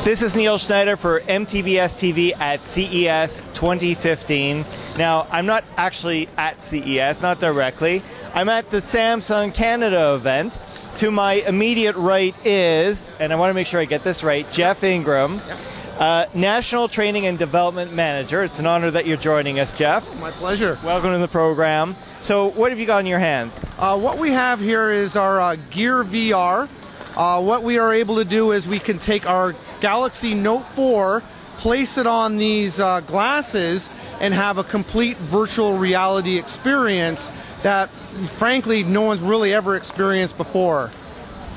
This is Neil Schneider for MTBS-TV at CES 2015. Now, I'm not actually at CES, not directly. I'm at the Samsung Canada event. To my immediate right is, and I want to make sure I get this right, Jeff Ingram, National Training and Development Manager. It's an honor that you're joining us, Jeff. My pleasure. Welcome to the program. So what have you got in your hands? What we have here is our Gear VR. What we are able to do is we can take our Galaxy Note 4, place it on these glasses, and have a complete virtual reality experience that, frankly, no one's really ever experienced before.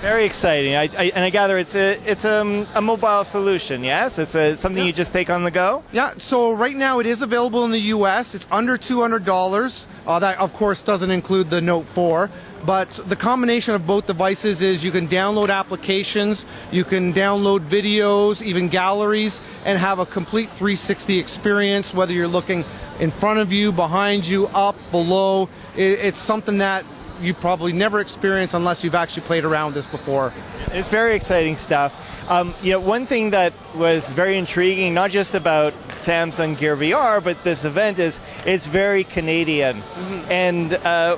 Very exciting. I gather it's a mobile solution, yes? It's something you just take on the go? Yeah, so right now it is available in the US. It's under $200. That, of course, doesn't include the Note 4. But the combination of both devices is you can download applications, you can download videos, even galleries, and have a complete 360 experience, whether you're looking in front of you, behind you, up, below. It's something that you probably never experienced unless you've actually played around with this before. It's very exciting stuff. One thing that was very intriguing, not just about Samsung Gear VR, but this event is it's very Canadian. Mm-hmm. And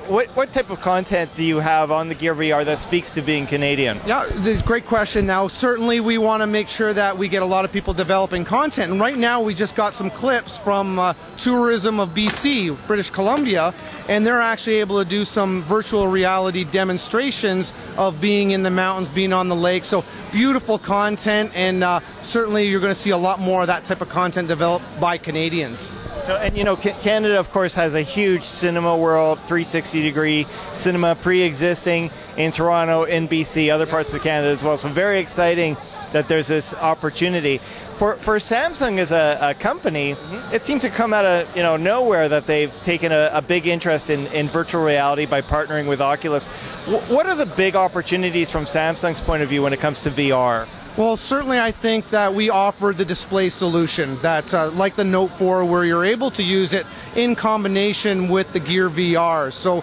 what type of content do you have on the Gear VR that speaks to being Canadian? Yeah, it's a great question. Now, certainly we want to make sure that we get a lot of people developing content. And right now we just got some clips from Tourism of BC, British Columbia, and they're actually able to do some virtual reality demonstrations of being in the mountains, being on the lake. So beautiful content, and certainly you're going to see a lot more of that type of content developed by Canadians. So, and Canada, of course, has a huge cinema world, 360-degree cinema pre-existing in Toronto, in BC, other parts of Canada as well. So very exciting that there's this opportunity. For Samsung as a company, it seems to come out of nowhere that they've taken a big interest in virtual reality by partnering with Oculus. What are the big opportunities from Samsung's point of view when it comes to VR? Well, certainly I think that we offer the display solution that, like the Note 4, where you're able to use it in combination with the Gear VR. So,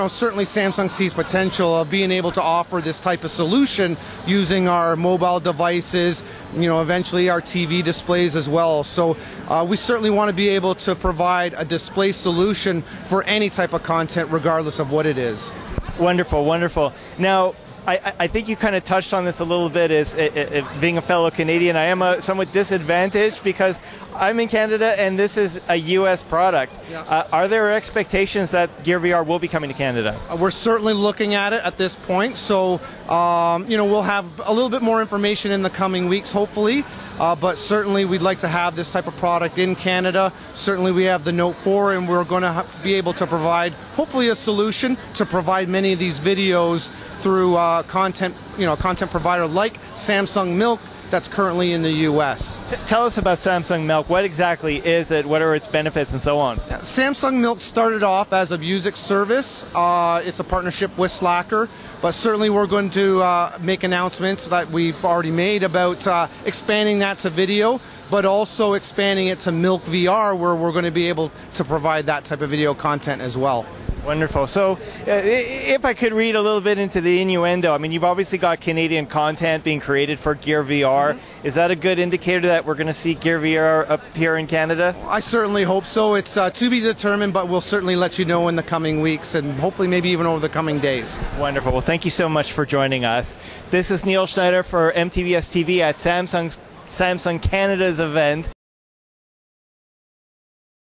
certainly Samsung sees potential of being able to offer this type of solution using our mobile devices, eventually our TV displays as well. So we certainly want to be able to provide a display solution for any type of content, regardless of what it is. Wonderful, wonderful. Now, I think you kind of touched on this a little bit as being a fellow Canadian. I am somewhat disadvantaged because I'm in Canada and this is a U.S. product. Yeah. Are there expectations that Gear VR will be coming to Canada? We're certainly looking at it at this point. So, we'll have a little bit more information in the coming weeks, hopefully. But certainly we'd like to have this type of product in Canada. Certainly we have the Note 4, and we're going to be able to provide, hopefully, a solution to provide many of these videos through content provider like Samsung Milk that's currently in the U.S. Tell us about Samsung Milk. What exactly is it? What are its benefits and so on? Yeah, Samsung Milk started off as a music service. It's a partnership with Slacker, but certainly we're going to make announcements that we've already made about expanding that to video, but also expanding it to Milk VR, where we're going to be able to provide that type of video content as well. Wonderful. So if I could read a little bit into the innuendo, I mean, you've obviously got Canadian content being created for Gear VR. Mm-hmm. Is that a good indicator that we're going to see Gear VR appear in Canada? I certainly hope so. It's to be determined, but we'll certainly let you know in the coming weeks and hopefully maybe even over the coming days. Wonderful. Well, thank you so much for joining us. This is Neil Schneider for MTBS-TV at Samsung Canada's event.